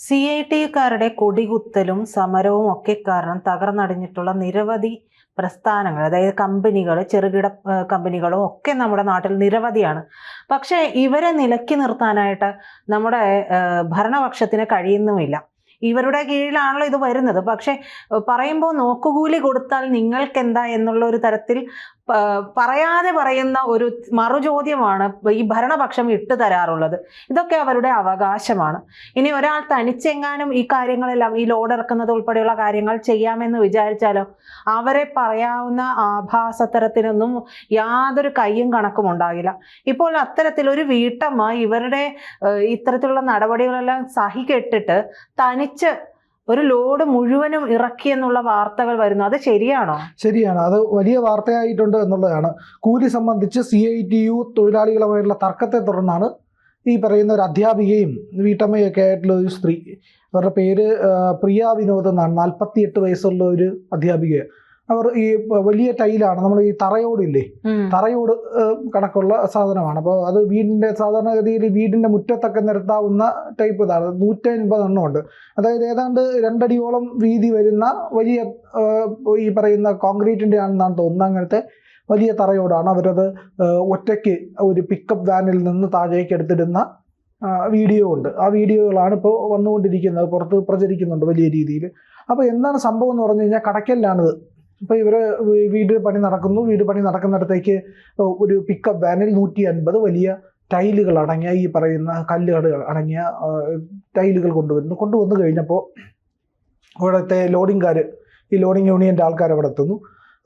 CITക്കാരുടെ കൊടികുത്തലും സമരവും ഒക്കെ കാരണം തകർന്നടിഞ്ഞിട്ടുള്ള നിരവധി പ്രസ്ഥാനങ്ങൾ, അതായത് കമ്പനികൾ, ചെറുകിട കമ്പനികളും ഒക്കെ നമ്മുടെ നാട്ടിൽ നിരവധിയാണ്. പക്ഷേ ഇവരെ നിലയ്ക്ക് നിർത്താനായിട്ട് നമ്മുടെ ഭരണപക്ഷത്തിന് കഴിയുന്നുമില്ല. ഇവരുടെ കീഴിലാണല്ലോ ഇത് വരുന്നത്. പക്ഷെ പറയുമ്പോൾ നോക്കുകൂലി കൊടുത്താൽ നിങ്ങൾക്കെന്താ എന്നുള്ള ഒരു തരത്തിൽ പറയാതെ പറയുന്ന ഒരു മറുചോദ്യമാണ് ഈ ഭരണപക്ഷം ഇട്ടു തരാറുള്ളത്. ഇതൊക്കെ അവരുടെ അവകാശമാണ്. ഇനി ഒരാൾ തനിച്ചെങ്ങാനും ഈ കാര്യങ്ങളെല്ലാം, ഈ ലോഡ് ഇറക്കുന്നത് ഉൾപ്പെടെയുള്ള കാര്യങ്ങൾ ചെയ്യാമെന്ന് വിചാരിച്ചാലോ, അവരെ പറയാവുന്ന ആഭാസത്തരത്തിനൊന്നും യാതൊരു കയ്യും കണക്കും ഉണ്ടാകില്ല. ഇപ്പോൾ അത്തരത്തിലൊരു വീട്ടമ്മ ഇവരുടെ ഇത്തരത്തിലുള്ള നടപടികളെല്ലാം സഹികെട്ടിട്ട് തനിച്ച് ഒരു ലോഡ് മുഴുവനും ഇറക്കി എന്നുള്ള വാർത്തകൾ വരുന്നു. അത് ശരിയാണോ? ശരിയാണ്, അത് വലിയ വാർത്തയായിട്ടുണ്ട് എന്നുള്ളതാണ്. കൂലി സംബന്ധിച്ച് CITU തൊഴിലാളികളുമായിട്ടുള്ള തർക്കത്തെ തുടർന്നാണ് ഈ പറയുന്ന ഒരു അധ്യാപികയും വീട്ടമ്മയൊക്കെ ആയിട്ടുള്ള ഒരു സ്ത്രീ, അവരുടെ പേര് പ്രിയ വിനോദ് എന്നാണ്, 48 വയസ്സുള്ള ഒരു അധ്യാപിക. അവർ ഈ വലിയ ടൈലാണ്, നമ്മൾ ഈ തറയോടില്ലേ, തറയോട് കണക്കുള്ള സാധനമാണ്. അപ്പോൾ അത് വീടിൻ്റെ സാധാരണഗതിയിൽ വീടിൻ്റെ മുറ്റത്തൊക്കെ നിരത്താവുന്ന ടൈപ്പ് ഇതാണ്. 150 എണ്ണം ഉണ്ട്. അതായത് ഏതാണ്ട് 2 അടിയോളം വീതി വരുന്ന വലിയ ഈ പറയുന്ന കോൺക്രീറ്റിൻ്റെ ആണെന്നാണ് തോന്നുന്നത്. അങ്ങനത്തെ വലിയ തറയോടാണ്. അവരത് ഒറ്റയ്ക്ക് ഒരു പിക്കപ്പ് വാനിൽ നിന്ന് താഴേക്ക് എടുത്തിടുന്ന വീഡിയോ ഉണ്ട്. ആ വീഡിയോകളാണ് ഇപ്പോൾ വന്നുകൊണ്ടിരിക്കുന്നത്, പുറത്ത് പ്രചരിക്കുന്നുണ്ട് വലിയ രീതിയിൽ. അപ്പോൾ എന്താണ് സംഭവം എന്ന് പറഞ്ഞു കഴിഞ്ഞാൽ, കടയ്ക്കലിലാണിത്. ഇപ്പോൾ ഇവർ വീട് പണി നടക്കുന്നു. വീട് പണി നടക്കുന്നിടത്തേക്ക് ഒരു പിക്കപ്പ് വാനിൽ 150 വലിയ ടൈലുകൾ അടങ്ങിയ, ഈ പറയുന്ന കല്ലുകൾ അടങ്ങിയ ടൈലുകൾ കൊണ്ടുവന്നു കഴിഞ്ഞപ്പോൾ അവിടുത്തെ ലോഡിംഗുകാർ, ഈ ലോഡിംഗ് യൂണിയൻ്റെ ആൾക്കാർ അവിടെ എത്തുന്നു.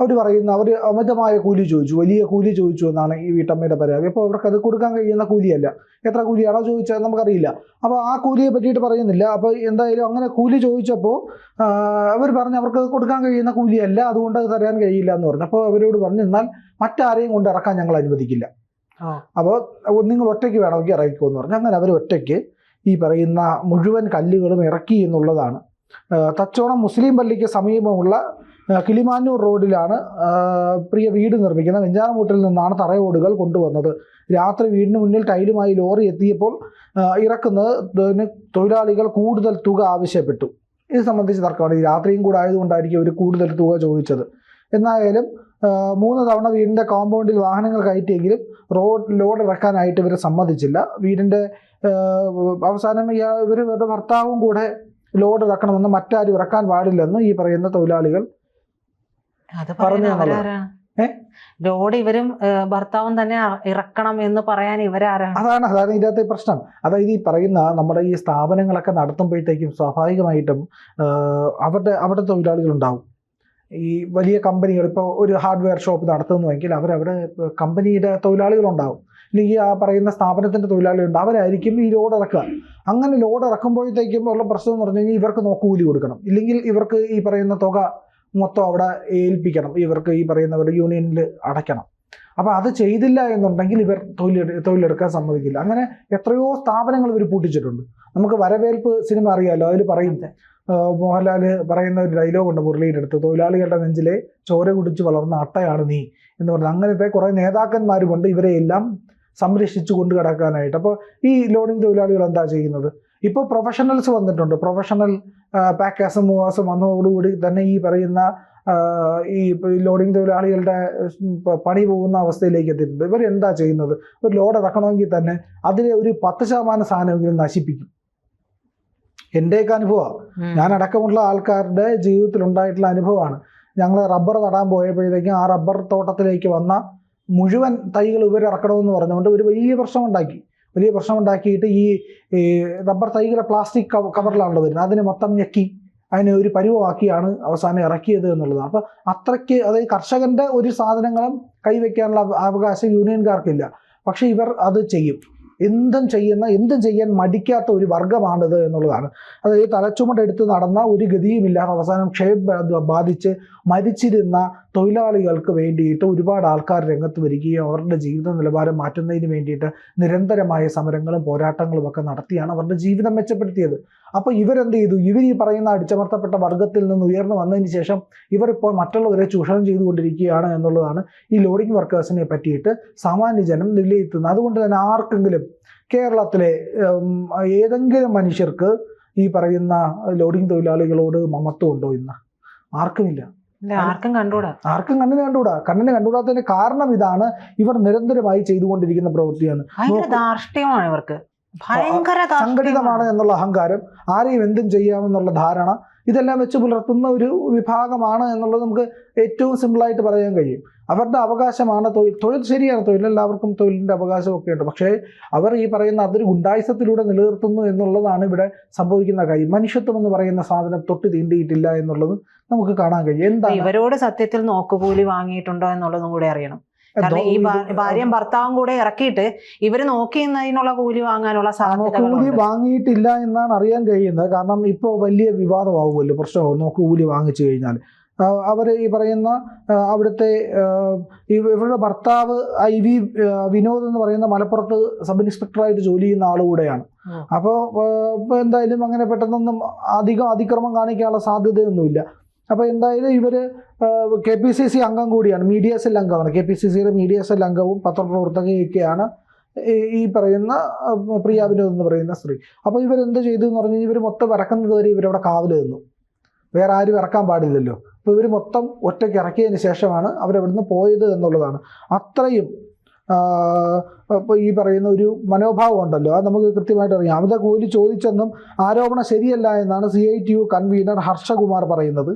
അവർ പറയുന്ന, അവർ അമിതമായ കൂലി ചോദിച്ചു, വലിയ കൂലി ചോദിച്ചു എന്നാണ് ഈ വീട്ടമ്മയുടെ പരാതി. അപ്പോൾ അവർക്ക് അത് കൊടുക്കാൻ കഴിയുന്ന കൂലിയല്ല. എത്ര കൂലിയാണോ ചോദിച്ചത് നമുക്കറിയില്ല. അപ്പോൾ ആ കൂലിയെ പറ്റിയിട്ട് പറയുന്നില്ല. അപ്പോൾ എന്തായാലും അങ്ങനെ കൂലി ചോദിച്ചപ്പോൾ അവർ പറഞ്ഞു അവർക്ക് കൊടുക്കാൻ കഴിയുന്ന കൂലിയല്ല, അതുകൊണ്ട് അത് തരാൻ കഴിയില്ല എന്ന് പറഞ്ഞു. അപ്പോൾ അവരോട് പറഞ്ഞു, എന്നാൽ മറ്റാരെയും കൊണ്ട് ഇറക്കാൻ ഞങ്ങൾ അനുവദിക്കില്ല, അപ്പോൾ നിങ്ങൾ ഒറ്റയ്ക്ക് വേണമെങ്കിൽ ഇറക്കിക്കുമെന്ന് പറഞ്ഞു. അങ്ങനെ അവർ ഒറ്റയ്ക്ക് ഈ പറയുന്ന മുഴുവൻ കല്ലുകളും ഇറക്കി എന്നുള്ളതാണ്. തച്ചോണം മുസ്ലിം പള്ളിക്ക് സമീപമുള്ള കിളിമാനൂർ റോഡിലാണ് പ്രിയ വീട് നിർമ്മിക്കുന്നത്. വെഞ്ചാറമൂട്ടിൽ നിന്നാണ് തറയോടുകൾ കൊണ്ടുവന്നത്. രാത്രി വീടിന് മുന്നിൽ ടൈലുമായി ലോറി എത്തിയപ്പോൾ ഇറക്കുന്നതിന് തൊഴിലാളികൾ കൂടുതൽ തുക ആവശ്യപ്പെട്ടു. ഇത് സംബന്ധിച്ച് തർക്കമാണ്. ഈ രാത്രിയും കൂടെ ആയതുകൊണ്ടായിരിക്കും അവർ കൂടുതൽ തുക ചോദിച്ചത്. എന്നായാലും 3 തവണ വീടിൻ്റെ കോമ്പൗണ്ടിൽ വാഹനങ്ങൾ കയറ്റിയെങ്കിലും ലോഡ് ഇറക്കാനായിട്ട് ഇവർ സമ്മതിച്ചില്ല. വീടിൻ്റെ അവസാനം ഇവരുടെ ഭർത്താവും കൂടെ ലോഡ് ഇറക്കണമെന്ന്, മറ്റാരും ഇറക്കാൻ പാടില്ലെന്ന് ഈ പറയുന്ന തൊഴിലാളികൾ പറഞ്ഞു. ലോഡ് ഇവരും ഭർത്താവും തന്നെ ഇറക്കണം എന്ന് പറയാൻ ഇവരാരാണ്? അതാണ് ഇതിനകത്തെ പ്രശ്നം. അതായത് ഈ പറയുന്ന നമ്മുടെ ഈ സ്ഥാപനങ്ങളൊക്കെ നടത്തുമ്പോഴത്തേക്കും സ്വാഭാവികമായിട്ടും അവിടെ തൊഴിലാളികളുണ്ടാവും. ഈ വലിയ കമ്പനികൾ, ഇപ്പോൾ ഒരു ഹാർഡ്വെയർ ഷോപ്പ് നടത്തുന്നുവെങ്കിൽ അവരവിടെ കമ്പനിയുടെ തൊഴിലാളികളുണ്ടാവും, അല്ലെങ്കിൽ ആ പറയുന്ന സ്ഥാപനത്തിൻ്റെ തൊഴിലാളികളുണ്ട്. അവരായിരിക്കും ഈ ലോഡ് ഇറക്കുക. അങ്ങനെ ലോഡ് ഇറക്കുമ്പോഴത്തേക്കും ഉള്ള പ്രശ്നം എന്ന് പറഞ്ഞു കഴിഞ്ഞാൽ, ഇവർക്ക് നോക്കുകൂലി കൊടുക്കണം, ഇല്ലെങ്കിൽ ഇവർക്ക് ഈ പറയുന്ന തുക മൊത്തം അവിടെ ഏൽപ്പിക്കണം, ഇവർക്ക് ഈ പറയുന്നവരുടെ യൂണിയനിൽ അടയ്ക്കണം. അപ്പോൾ അത് ചെയ്തില്ല എന്നുണ്ടെങ്കിൽ ഇവർ തൊഴിലെടുക്കാൻ സമ്മതിക്കില്ല. അങ്ങനെ എത്രയോ സ്ഥാപനങ്ങൾ ഇവർ പൂട്ടിച്ചിട്ടുണ്ട്. നമുക്ക് വരവേൽപ്പ് സിനിമ അറിയാമല്ലോ, അതിൽ പറയുന്നത് മോഹൻലാൽ പറയുന്ന ഒരു ഡയലോഗുണ്ട് മുരളിയുടെ അടുത്ത്, തൊഴിലാളികളുടെ നെഞ്ചിലെ ചോര കുടിച്ച് വളർന്ന അട്ടയാണ് നീ എന്ന് പറഞ്ഞത്. അങ്ങനത്തെ കുറേ നേതാക്കന്മാരുമുണ്ട് ഇവരെയെല്ലാം സംരക്ഷിച്ചു കൊണ്ട് കിടക്കാനായിട്ട്. അപ്പോൾ ഈ ലോഡിംഗ് തൊഴിലാളികൾ എന്താ ചെയ്യുന്നത്? ഇപ്പോൾ പ്രൊഫഷണൽസ് വന്നിട്ടുണ്ട്. പ്രൊഫഷണൽ പാക്കേഴ്സും മൂവേഴ്സും വന്നതോടുകൂടി തന്നെ ഈ പറയുന്ന ഈ ലോഡിംഗ് തൊഴിലാളികളുടെ പണി പോകുന്ന അവസ്ഥയിലേക്ക് എത്തിയിട്ടുണ്ട്. ഇവരെന്താ ചെയ്യുന്നത്? ഒരു ലോഡ് ഇറക്കണമെങ്കിൽ തന്നെ അതിലെ ഒരു 10% സാധനമെങ്കിലും നശിപ്പിക്കും. എൻ്റെയൊക്കെ അനുഭവമാണ്, ഞാനടക്കമുള്ള ആൾക്കാരുടെ ജീവിതത്തിൽ ഉണ്ടായിട്ടുള്ള അനുഭവമാണ്. ഞങ്ങൾ റബ്ബർ നടാൻ പോയപ്പോഴത്തേക്കും ആ റബ്ബർ തോട്ടത്തിലേക്ക് വന്ന മുഴുവൻ തൈകൾ ഇവർ ഇറക്കണമെന്ന് പറഞ്ഞുകൊണ്ട് ഒരു വലിയ പ്രശ്നം ഉണ്ടാക്കിയിട്ട് ഈ റബ്ബർ തൈകളെ പ്ലാസ്റ്റിക് കവറിലാണല്ലോ വരുന്നത്, അതിനെ മൊത്തം ഞെക്കി അതിനെ ഒരു പരുവമാക്കിയാണ് അവസാനം ഇറക്കിയത് എന്നുള്ളതാണ്. അപ്പോൾ അത്രയ്ക്ക്, അതായത് കർഷകൻ്റെ ഒരു സാധനങ്ങളും കൈവയ്ക്കാനുള്ള അവകാശം യൂണിയൻകാർക്കില്ല. പക്ഷേ ഇവർ അത് ചെയ്യും. എന്തും ചെയ്യാൻ മടിക്കാത്ത ഒരു വർഗമാണിത് എന്നുള്ളതാണ്. അതായത് തലച്ചുമടെടുത്ത് നടന്ന ഒരു ഗതിയുമില്ലാതെ അവസാനം ക്ഷയം ബാധിച്ച് മരിച്ചിരുന്ന തൊഴിലാളികൾക്ക് വേണ്ടിയിട്ട് ഒരുപാട് ആൾക്കാർ രംഗത്ത് വരികയും അവരുടെ ജീവിത നിലവാരം മാറ്റുന്നതിന് വേണ്ടിയിട്ട് നിരന്തരമായ സമരങ്ങളും പോരാട്ടങ്ങളും ഒക്കെ നടത്തിയാണ് അവരുടെ ജീവിതം മെച്ചപ്പെടുത്തിയത്. അപ്പോൾ ഇവരെന്ത് ചെയ്തു? ഇവർ ഈ പറയുന്ന അടിച്ചമർത്തപ്പെട്ട വർഗത്തിൽ നിന്ന് ഉയർന്നു വന്നതിന് ശേഷം ഇവരിപ്പോൾ മറ്റുള്ളവരെ ചൂഷണം ചെയ്തുകൊണ്ടിരിക്കുകയാണ് എന്നുള്ളതാണ് ഈ ലോഡിംഗ് വർക്കേഴ്സിനെ പറ്റിയിട്ട് സാമാന്യജനം വിലയിരുത്തുന്നത്. അതുകൊണ്ട് തന്നെ ആർക്കെങ്കിലും കേരളത്തിലെ ഏതെങ്കിലും മനുഷ്യർക്ക് ഈ പറയുന്ന ലോഡിംഗ് തൊഴിലാളികളോട് മമത്വം ഉണ്ടോ ഇന്ന്? ആർക്കുമില്ല. ആർക്കും കണ്ടുകൂടാ. ആർക്കും കണ്ണിന് കണ്ടുകൂടാത്തതിന്റെ കാരണം ഇതാണ്, ഇവർ നിരന്തരമായി ചെയ്തുകൊണ്ടിരിക്കുന്ന പ്രവൃത്തിയാണ്. ധാർഷ്ട്യമാണ് ഇവർക്ക്, ഭയങ്കര സംഘടിതമാണ് എന്നുള്ള അഹങ്കാരം, ആരെയും എന്തും ചെയ്യാമെന്നുള്ള ധാരണ, ഇതെല്ലാം വെച്ച് പുലർത്തുന്ന ഒരു വിഭാഗമാണ് എന്നുള്ളത് നമുക്ക് ഏറ്റവും സിമ്പിളായിട്ട് പറയാൻ കഴിയും. അവരുടെ അവകാശമാണ് തൊഴിൽ ശരിയാണ്, തൊഴിലെല്ലാവർക്കും തൊഴിലിൻ്റെ അവകാശമൊക്കെ ഉണ്ട്. പക്ഷേ അവർ ഈ പറയുന്ന അതൊരു ഗുണ്ടായുസത്തിലൂടെ നിലനിർത്തുന്നു എന്നുള്ളതാണ് ഇവിടെ സംഭവിക്കുന്ന കാര്യം. മനുഷ്യത്വം എന്ന് പറയുന്ന സാധനം തൊട്ട് തീണ്ടിയിട്ടില്ല എന്നുള്ളത് നമുക്ക് കാണാൻ കഴിയും. എന്താ ഇവരോട് സത്യത്തിൽ നോക്കുകൂലി വാങ്ങിയിട്ടുണ്ടോ എന്നുള്ളതും കൂടെ അറിയണം. കാരണം ഈ ഭാര്യയും ഭർത്താവും കൂടെ ഇറക്കിയിട്ട് ഇവര് നോക്കിയതിനുള്ള കൂലി വാങ്ങാനുള്ള കൂലി വാങ്ങിയിട്ടില്ല എന്നാണ് അറിയാൻ കഴിയുന്നത്. കാരണം ഇപ്പോൾ വലിയ വിവാദമാവുമല്ലോ, പ്രശ്നമാവും നോക്കുകൂലി വാങ്ങിച്ചു കഴിഞ്ഞാൽ. അവർ ഈ പറയുന്ന അവിടുത്തെ ഇവരുടെ ഭർത്താവ് IV വിനോദ് എന്ന് പറയുന്ന മലപ്പുറത്ത് സബ് ഇൻസ്പെക്ടറായിട്ട് ജോലി ചെയ്യുന്ന ആളുകൂടെയാണ്. അപ്പോൾ എന്തായാലും അങ്ങനെ പെട്ടെന്നൊന്നും അതിക്രമം കാണിക്കാനുള്ള സാധ്യതയൊന്നുമില്ല. അപ്പോൾ എന്തായാലും ഇവർ KPCC അംഗം കൂടിയാണ്, മീഡിയ സെൽ അംഗമാണ്. KPCCയുടെ മീഡിയ സെൽ അംഗവും പത്രപ്രവർത്തകയൊക്കെയാണ് ഈ പറയുന്ന പ്രിയ വിനോദ് എന്ന് പറയുന്ന സ്ത്രീ. അപ്പോൾ ഇവരെന്ത് ചെയ്തു എന്ന് പറഞ്ഞാൽ ഇവർ മൊത്തം ഇറക്കുന്നത് വരെ ഇവരവിടെ കാവൽ നിന്നു. വേറെ ആരും ഇറക്കാൻ പാടില്ലല്ലോ. അപ്പോൾ ഇവർ മൊത്തം ഒറ്റയ്ക്ക് ഇറക്കിയതിന് ശേഷമാണ് അവരവിടുന്ന് പോയത് എന്നുള്ളതാണ്. അത്രയും ഇപ്പോൾ ഈ പറയുന്ന ഒരു മനോഭാവം ഉണ്ടല്ലോ, അത് നമുക്ക് കൃത്യമായിട്ട് അറിയാം. അമിത കൂലി ചോദിച്ചെന്നും ആരോപണം ശരിയല്ല എന്നാണ് CITU കൺവീനർ ഹർഷകുമാർ പറയുന്നത്.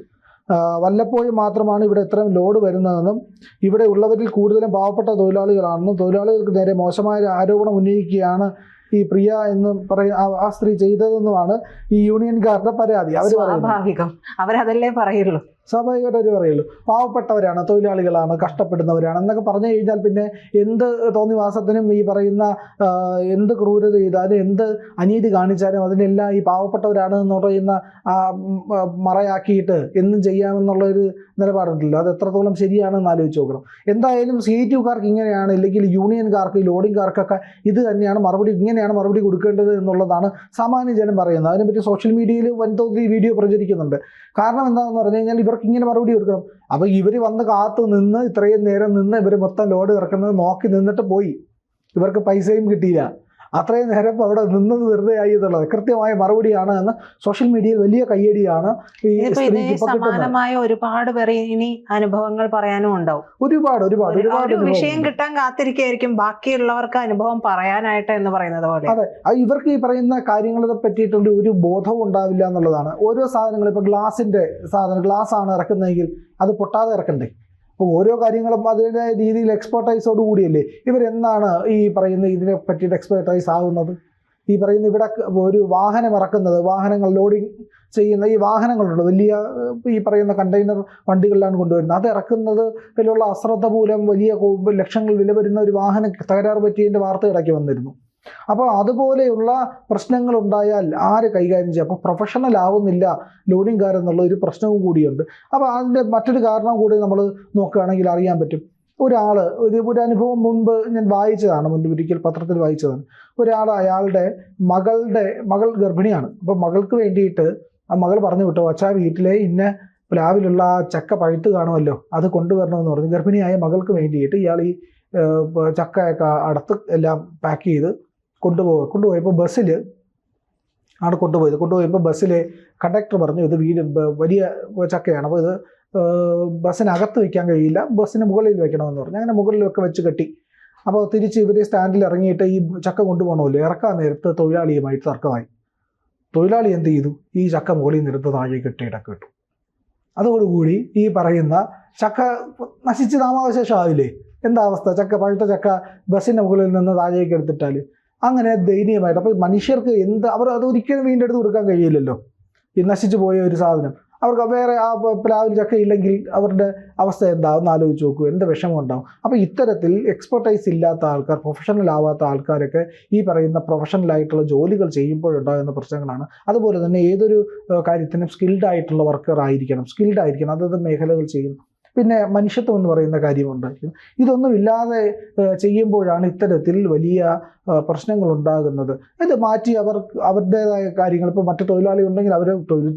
വല്ലപ്പോഴും മാത്രമാണ് ഇവിടെ ഇത്രയും ലോഡ് വരുന്നതെന്നും ഇവിടെ ഉള്ളവരിൽ കൂടുതലും പാവപ്പെട്ട തൊഴിലാളികളാണെന്നും തൊഴിലാളികൾക്ക് നേരെ മോശമായ ആരോപണം ഉന്നയിക്കുകയാണ് ഈ പ്രിയ എന്ന് ആ സ്ത്രീ ചെയ്തതെന്നുമാണ് ഈ യൂണിയൻകാരുടെ പരാതി. സ്വാഭാവികം, അവരതല്ലേ പറയുള്ളൂ. സ്വാഭാവികമായിട്ട് അവർ പറയുള്ളൂ. പാവപ്പെട്ടവരാണ്, തൊഴിലാളികളാണ്, കഷ്ടപ്പെടുന്നവരാണ് എന്നൊക്കെ പറഞ്ഞു കഴിഞ്ഞാൽ പിന്നെ എന്ത് തോന്നിവാസത്തിനും ഈ പറയുന്ന എന്ത് ക്രൂരത ചെയ്താലും എന്ത് അനീതി കാണിച്ചാലും അതിനെല്ലാം ഈ പാവപ്പെട്ടവരാണ് എന്ന് പറയുന്ന മറയാക്കിയിട്ട് എന്നും ചെയ്യാമെന്നുള്ളൊരു നിലപാടുണ്ടല്ലോ. അത് എത്രത്തോളം ശരിയാണെന്ന് ആലോചിച്ച് നോക്കണം. എന്തായാലും CITUകാർക്ക് ഇങ്ങനെയാണ്, ഇല്ലെങ്കിൽ യൂണിയൻകാർക്ക്, ലോഡിംഗ്കാർക്കൊക്കെ ഇത് തന്നെയാണ് ഇങ്ങനെയാണ് മറുപടി കൊടുക്കേണ്ടത് എന്നുള്ളതാണ് സാമാന്യ ജനം പറയുന്നത്. അതിനെപ്പറ്റി സോഷ്യൽ മീഡിയയിൽ വൻതോതിൽ വീഡിയോ പ്രചരിക്കുന്നുണ്ട്. കാരണം എന്താണെന്ന് പറഞ്ഞു കഴിഞ്ഞാൽ ഇവർക്ക് ഇങ്ങനെ മറുപടി കൊടുക്കണം. അപ്പോൾ ഇവർ വന്ന് കാത്തു നിന്ന് ഇത്രയും നേരം നിന്ന് ഇവർ മൊത്തം ലോഡ് ഇറക്കുന്നത് നോക്കി നിന്നിട്ട് പോയി, ഇവർക്ക് പൈസയും കിട്ടിയില്ല. അത്രയും നേരം അവിടെ നിന്നത് വെറുതെ ആയി എന്നുള്ളത് കൃത്യമായ മറുപടിയാണ് എന്ന് സോഷ്യൽ മീഡിയയിൽ വലിയ കയ്യടിയാണ് ഈ സമാനമായ ഒരുപാട് പേർ ഇനി അനുഭവങ്ങൾ പറയാനും ഉണ്ടാവും. ഒരുപാട് വിഷയം കിട്ടാൻ കാത്തിരിക്കുകയായിരിക്കും ബാക്കിയുള്ളവർക്ക് അനുഭവം പറയാനായിട്ട് എന്ന് പറയുന്നത് പോലെ. അതെ, ഇവർക്ക് ഈ പറയുന്ന കാര്യങ്ങളെ പറ്റിയിട്ടുണ്ട് ഒരു ബോധവും ഉണ്ടാവില്ല എന്നുള്ളതാണ്. ഓരോ സാധനങ്ങൾ, ഇപ്പോൾ ഗ്ലാസ് ആണ് ഇറക്കുന്നതെങ്കിൽ അത് പൊട്ടാതെ ഇറക്കണ്ടേ? അപ്പോൾ ഓരോ കാര്യങ്ങളും അതിൻ്റെ രീതിയിൽ എക്സ്പെർട്ടൈസോട് കൂടിയല്ലേ ഇവരെന്നാണ് ഈ പറയുന്ന ഇതിനെ പറ്റിയിട്ട് എക്സ്പെർട്ടൈസ് ആകുന്നത്? ഈ പറയുന്ന ഇവിടെ ഒരു വാഹനം ഇറക്കുന്നത്, വാഹനങ്ങൾ ലോഡിങ് ചെയ്യുന്ന ഈ വാഹനങ്ങളുണ്ട്, വലിയ ഈ പറയുന്ന കണ്ടെയ്നർ വണ്ടികളിലാണ് കൊണ്ടുവരുന്നത്. അത് ഇറക്കുന്നതിലുള്ള അശ്രദ്ധ മൂലം വലിയ ലക്ഷങ്ങൾ വില വരുന്ന ഒരു വാഹനം തകരാറ് പറ്റിയതിൻ്റെ വാർത്ത ഇടയ്ക്ക് വന്നിരുന്നു. അപ്പോൾ അതുപോലെയുള്ള പ്രശ്നങ്ങൾ ഉണ്ടായാൽ ആര് കൈകാര്യം ചെയ്യും? അപ്പോൾ പ്രൊഫഷണൽ ആവുന്നില്ല ലോഡിംഗ്കാരെന്നുള്ള ഒരു പ്രശ്നവും കൂടിയുണ്ട്. അപ്പോൾ അതിൻ്റെ മറ്റൊരു കാരണം കൂടി നമ്മൾ നോക്കുകയാണെങ്കിൽ അറിയാൻ പറ്റും. ഒരു അനുഭവം മുൻപ് ഞാൻ വായിച്ചതാണ്, ഒരിക്കൽ പത്രത്തിൽ വായിച്ചതാണ്. അയാളുടെ മകൾ ഗർഭിണിയാണ്. അപ്പോൾ മകൾക്ക് വേണ്ടിയിട്ട് ആ മകൾ പറഞ്ഞു വിട്ടു, അച്ഛാ വീട്ടിലെ ഇന്ന പ്ലാവിലുള്ള ചക്ക പഴുത്ത് കാണുമല്ലോ, അത് കൊണ്ടുവരണമെന്ന് പറഞ്ഞു. ഗർഭിണിയായ മകൾക്ക് വേണ്ടിയിട്ട് ഇയാൾ ഈ ചക്കയൊക്കെ അടത്ത് എല്ലാം പാക്ക് ചെയ്ത് കൊണ്ടുപോയപ്പോൾ ബസ്സിൽ ആണ് കൊണ്ടുപോയപ്പോൾ ബസ്സിൽ കണ്ടക്ടർ പറഞ്ഞു ഇത് വലിയ ചക്കയാണ്, അപ്പോൾ ഇത് ബസ്സിനകത്ത് വയ്ക്കാൻ കഴിയില്ല, ബസ്സിന് മുകളിൽ വെക്കണമെന്ന് പറഞ്ഞു. അങ്ങനെ മുകളിലൊക്കെ വെച്ച് കെട്ടി. അപ്പോൾ തിരിച്ച് ഇവർ സ്റ്റാൻഡിൽ ഇറങ്ങിയിട്ട് ഈ ചക്ക കൊണ്ടുപോകണമല്ലോ, ഇറക്കാൻ നേരത്ത് തൊഴിലാളിയുമായിട്ട് തർക്കമായി. തൊഴിലാളി എന്ത് ചെയ്തു? ഈ ചക്ക മുകളിൽ നിന്നെടുത്ത് താഴെ കെട്ടിയിടക്ക് ഇട്ടു. അതോടുകൂടി ഈ പറയുന്ന ചക്ക നശിച്ച് നാമാവശേഷം ആവില്ലേ? എന്താ അവസ്ഥ? പഴുത്ത ചക്ക ബസ്സിൻ്റെ മുകളിൽ നിന്ന് താഴേക്ക് എടുത്തിട്ടാൽ അങ്ങനെ ദയനീയമായിട്ട്. അപ്പോൾ മനുഷ്യർക്ക് അവർ അതൊരിക്കലും വീണ്ടെടുത്ത് കൊടുക്കാൻ കഴിയില്ലല്ലോ, ഈ നശിച്ചു പോയ ഒരു സാധനം. അവർക്ക് വേറെ ആ പ്ലാവിൽ ചക്ക ഇല്ലെങ്കിൽ അവരുടെ അവസ്ഥ എന്താവും ആലോചിച്ച് നോക്കൂ, എന്ത് വിഷമം ഉണ്ടാവും. അപ്പോൾ ഇത്തരത്തിൽ എക്സ്പെർട്ടൈസ് ഇല്ലാത്ത ആൾക്കാർ, പ്രൊഫഷണൽ ആവാത്ത ആൾക്കാരൊക്കെ ഈ പറയുന്ന പ്രൊഫഷണലായിട്ടുള്ള ജോലികൾ ചെയ്യുമ്പോഴുണ്ടാകുന്ന പ്രശ്നങ്ങളാണ്. അതുപോലെ തന്നെ ഏതൊരു കാര്യത്തിനും സ്കിൽഡ് ആയിട്ടുള്ള വർക്കർ ആയിരിക്കണം, അതത് മേഖലകൾ ചെയ്യുന്നു. പിന്നെ മനുഷ്യത്വം എന്ന് പറയുന്ന കാര്യമുണ്ട്. ഇതൊന്നും ഇല്ലാതെ ചെയ്യുമ്പോഴാണ് ഇത്തരത്തിൽ വലിയ പ്രശ്നങ്ങൾ ഉണ്ടാകുന്നത്. ഇത് മാറ്റി അവരുടേതായ കാര്യങ്ങൾ, ഇപ്പോൾ മറ്റു തൊഴിലാളി ഉണ്ടെങ്കിൽ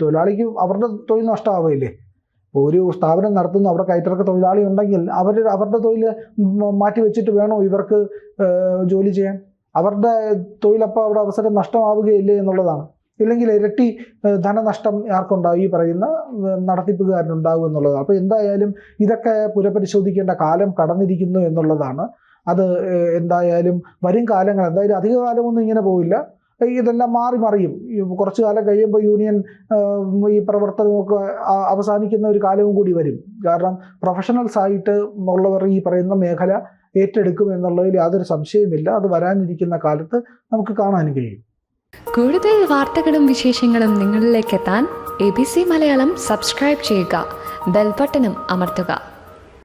തൊഴിലാളിക്ക് അവരുടെ തൊഴിൽ നഷ്ടമാവുകയില്ലേ? ഒരു സ്ഥാപനം നടത്തുന്നു, അവിടെ കയറ്റിറക്ക തൊഴിലാളി ഉണ്ടെങ്കിൽ അവരുടെ തൊഴിൽ മാറ്റി വെച്ചിട്ട് വേണോ ഇവർക്ക് ജോലി ചെയ്യാൻ? അവരുടെ തൊഴിലപ്പോൾ അവിടെ അവസരം നഷ്ടമാവുകയില്ലേ എന്നുള്ളതാണ്. ഇല്ലെങ്കിൽ ഇരട്ടി ധനനഷ്ടം ആർക്കുണ്ടാവും? ഈ പറയുന്ന നടത്തിപ്പുകാരനുണ്ടാകും എന്നുള്ളതാണ്. അപ്പോൾ എന്തായാലും ഇതൊക്കെ പുനഃപരിശോധിക്കേണ്ട കാലം കടന്നിരിക്കുന്നു എന്നുള്ളതാണ്. അത് എന്തായാലും വരും കാലങ്ങൾ, എന്തായാലും അധിക കാലമൊന്നും ഇങ്ങനെ പോവില്ല, ഇതെല്ലാം മാറി മറിയും. കുറച്ചു കാലം കഴിയുമ്പോൾ യൂണിയൻ ഈ പ്രവർത്തനമൊക്കെ അവസാനിക്കുന്ന ഒരു കാലവും കൂടി വരും. കാരണം പ്രൊഫഷണൽസ് ആയിട്ട് ഉള്ളവർ ഈ പറയുന്ന മേഖല ഏറ്റെടുക്കും എന്നുള്ളതിൽ യാതൊരു സംശയമില്ല. അത് വരാനിരിക്കുന്ന കാലത്ത് നമുക്ക് കാണാൻ കഴിയും. കൂടുതൽ വാർത്തകളും വിശേഷങ്ങളും നിങ്ങളിലേക്ക് എത്താൻ ABC മലയാളം സബ്സ്ക്രൈബ് ചെയ്യുക, ബെൽ ബട്ടണും അമർത്തുക.